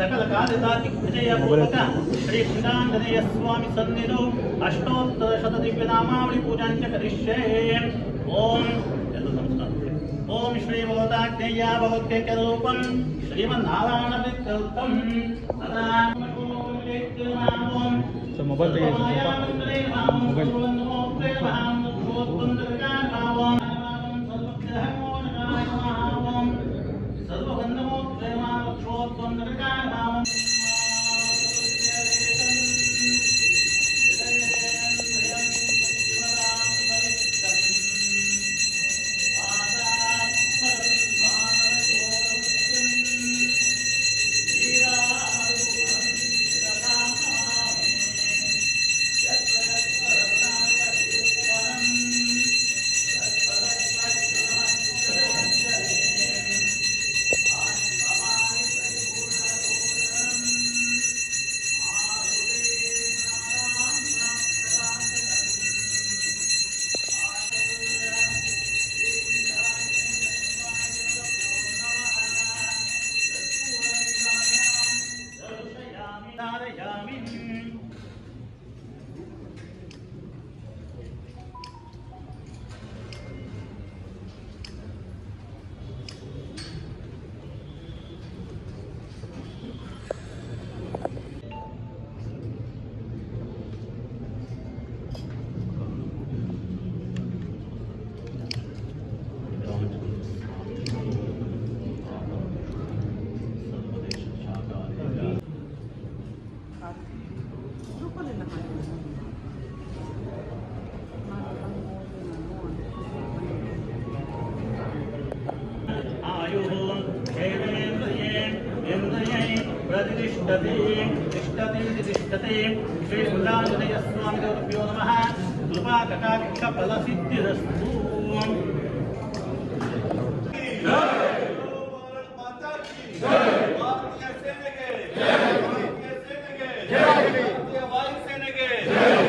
सकल कार्यसाधिक श्री श्रीरांजनेय स्वामी सन्निधौ अष्टोत्तर शत दिव्य नामावली पूजांच करिष्ये। ओम ओम श्री भगवताज्ञया भगवत्यरूपं श्रीमन्नारायण विकृतं तिष्ठते श्री श्रीरांजनेय स्वामी देवताभ्यो नमः। कृपा कटाक्ष फल सिद्धिरस्तु।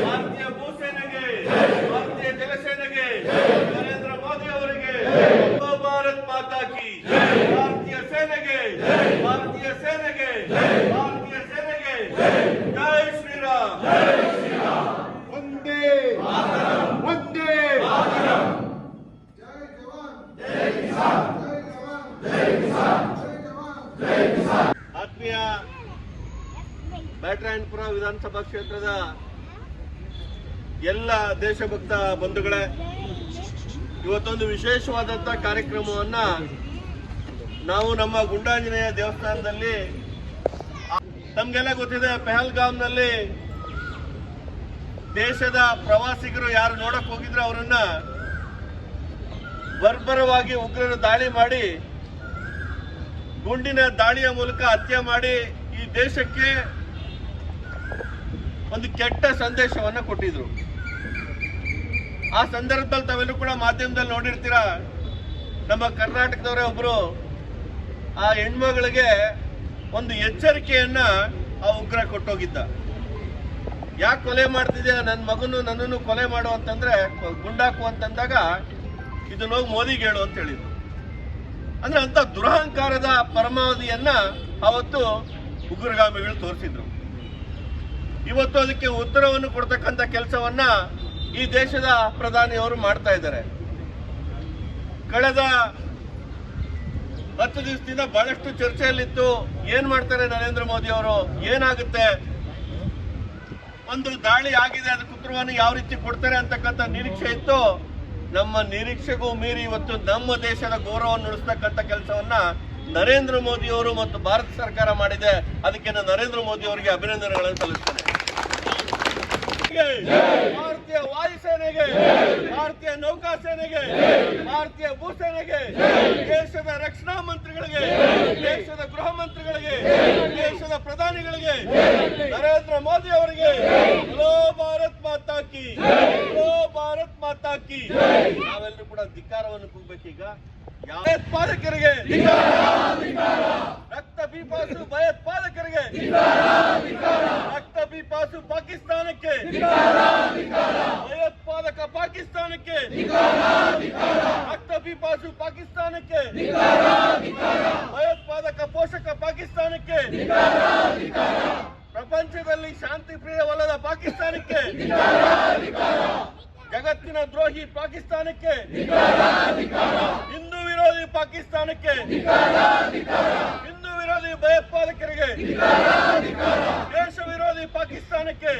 ಭಾರತೀಯ ಭೂಸೇನೆಗೆ, ಭಾರತೀಯ ಜಲಸೇನೆಗೆ, ನರೇಂದ್ರ ಮೋದಿ ಅವರಿಗೆ ಭಾರತ್ ಮಾತಾ ಕಿ, ಭಾರತೀಯ ಸೇನೆಗೆ, ಭಾರತೀಯ ಸೇನೆಗೆ, ಭಾರತೀಯ ಸೇನೆಗೆ ಜೈ ಶ್ರೀರಾಮ್, ಜೈ ಶ್ರೀರಾಮ್, ವಂದೇ ಮಾತರಂ, ವಂದೇ ಮಾತರಂ, ಜೈ ಜವಾನ್, ಜೈ ಕಿಸಾನ್, ಜೈ ಜವಾನ್, ಜೈ ಕಿಸಾನ್, ಜೈ ಜವಾನ್, ಜೈ ಕಿಸಾನ್. ಆತ್ಮೀಯ ಬ್ಯಾಟರಾಯನಪುರ ವಿಧಾನಸಭಾ ಕ್ಷೇತ್ರದ ಎಲ್ಲ ದೇಶಭಕ್ತ ಬಂಧುಗಳೇ, ಇವತ್ತೊಂದು ವಿಶೇಷವಾದಂಥ ಕಾರ್ಯಕ್ರಮವನ್ನ ನಾವು ನಮ್ಮ ಗುಂಡಾಂಜನೇಯ ದೇವಸ್ಥಾನದಲ್ಲಿ, ತಮಗೆಲ್ಲ ಗೊತ್ತಿದೆ, ಪಹಲ್ಗಾಮ್ನಲ್ಲಿ ದೇಶದ ಪ್ರವಾಸಿಗರು ಯಾರು ನೋಡಕ್ ಹೋಗಿದ್ರು ಅವರನ್ನ ಬರ್ಬರವಾಗಿ ಉಗ್ರರು ದಾಳಿ ಮಾಡಿ, ಗುಂಡಿನ ದಾಳಿಯ ಮೂಲಕ ಹತ್ಯೆ ಮಾಡಿ ಈ ದೇಶಕ್ಕೆ ಒಂದು ಕೆಟ್ಟ ಸಂದೇಶವನ್ನ ಕೊಟ್ಟಿದ್ರು. ಆ ಸಂದರ್ಭದಲ್ಲಿ ತಾವೆಲ್ಲರೂ ಕೂಡ ಮಾಧ್ಯಮದಲ್ಲಿ ನೋಡಿರ್ತೀರ, ನಮ್ಮ ಕರ್ನಾಟಕದವರೇ ಒಬ್ರು ಆ ಹೆಣ್ಮಗಳಿಗೆ ಒಂದು ಎಚ್ಚರಿಕೆಯನ್ನ ಆ ಉಗ್ರ ಕೊಟ್ಟೋಗಿದ್ದ. ಯಾಕೆ ಕೊಲೆ ಮಾಡ್ತಿದ್ಯಾ, ನನ್ನ ಮಗನು ನನ್ನನ್ನು ಕೊಲೆ ಮಾಡು ಅಂತಂದ್ರೆ, ಗುಂಡಾಕು ಅಂತಂದಾಗ ಇದನ್ನ ಹೋಗಿ ಮೋದಿಗೆ ಹೇಳು ಅಂತ ಹೇಳಿದ್ರು. ಅಂದ್ರೆ ಅಂತ ದುರಹಂಕಾರದ ಪರಮಾವಧಿಯನ್ನ ಅವತ್ತು ಉಗ್ರಗಾಮಿಗಳು ತೋರಿಸಿದ್ರು. ಇವತ್ತು ಅದಕ್ಕೆ ಉತ್ತರವನ್ನು ಕೊಡ್ತಕ್ಕಂಥ ಕೆಲಸವನ್ನ ಈ ದೇಶದ ಪ್ರಧಾನಿಯವರು ಮಾಡ್ತಾ ಇದ್ದಾರೆ. ಕಳೆದ 10 ದಿವಸದಿಂದ ಬಹಳಷ್ಟು ಚರ್ಚೆಯಲ್ಲಿತ್ತು. ಏನ್ ಮಾಡ್ತಾರೆ ನರೇಂದ್ರ ಮೋದಿ ಅವರು, ಏನಾಗುತ್ತೆ, ಒಂದು ದಾಳಿ ಆಗಿದೆ, ಅದಕ್ಕೆ ಉತ್ತರವನ್ನು ಯಾವ ರೀತಿ ಕೊಡ್ತಾರೆ ಅಂತಕ್ಕಂಥ ನಿರೀಕ್ಷೆ ಇತ್ತು. ನಮ್ಮ ನಿರೀಕ್ಷೆಗೂ ಮೀರಿ ಇವತ್ತು ನಮ್ಮ ದೇಶದ ಗೌರವವನ್ನು ಉಳಿಸ್ತಕ್ಕಂಥ ಕೆಲಸವನ್ನ ನರೇಂದ್ರ ಮೋದಿ ಅವರು ಮತ್ತು ಭಾರತ ಸರ್ಕಾರ ಮಾಡಿದೆ. ಅದಕ್ಕೆ ನಾನು ನರೇಂದ್ರ ಮೋದಿ ಅವರಿಗೆ ಅಭಿನಂದನೆಗಳನ್ನು ಸಲ್ಲಿಸ್ತೇನೆ. ಭಾರತೀಯ ವಾಯುಸೇನೆಗೆ, ಭಾರತೀಯ ನೌಕಾಸೇನೆಗೆ, ಭಾರತೀಯ ಭೂಸೇನೆಗೆ, ದೇಶದ ರಕ್ಷಣಾ ಮಂತ್ರಿಗಳಿಗೆ, ದೇಶದ ಗೃಹ ಮಂತ್ರಿಗಳಿಗೆ, ದೇಶದ ಪ್ರಧಾನಿಗಳಿಗೆ, ನರೇಂದ್ರ ಮೋದಿ ಅವರಿಗೆ ಹಲೋ ಭಾರತ್ ಮಾತಾ ಕಿ, ಹಲೋ ಭಾರತ್ ಮಾತಾ ಕಿ. ನಾವೆಲ್ಲರೂ ಕೂಡ ಧಿಕ್ಕಾರವನ್ನು ಕೂಗಬೇಕೀಗ. ಭಯೋತ್ಪಾದಕರಿಗೆ, ರಕ್ತ ಬೀಪಾಸು ಭಯೋತ್ಪಾದಕರಿಗೆ, ರಕ್ತ ಬೀಪಾಸು ಪಾಕಿಸ್ತಾನಕ್ಕೆ, ಭಯೋತ್ಪಾದಕ ಪಾಕಿಸ್ತಾನಕ್ಕೆ, ರಕ್ತ ಬೀಪಾಸು ಪಾಕಿಸ್ತಾನಕ್ಕೆ, ಭಯೋತ್ಪಾದಕ ಪೋಷಕ ಪಾಕಿಸ್ತಾನಕ್ಕೆ, ಪ್ರಪಂಚದಲ್ಲಿ ಶಾಂತಿ ಪ್ರಿಯವಲ್ಲದ ಪಾಕಿಸ್ತಾನಕ್ಕೆ, ಜಗತ್ತಿನ ದ್ರೋಹಿ ಪಾಕಿಸ್ತಾನಕ್ಕೆ, ಹಿಂದೂ ವಿರೋಧಿ ಪಾಕಿಸ್ತಾನಕ್ಕೆ, ಹಿಂದೂ ವಿರೋಧಿ ಭಯೋತ್ಪಾದಕರಿಗೆ, ದೇಶ ವಿರೋಧಿ ಪಾಕಿಸ್ತಾನಕ್ಕೆ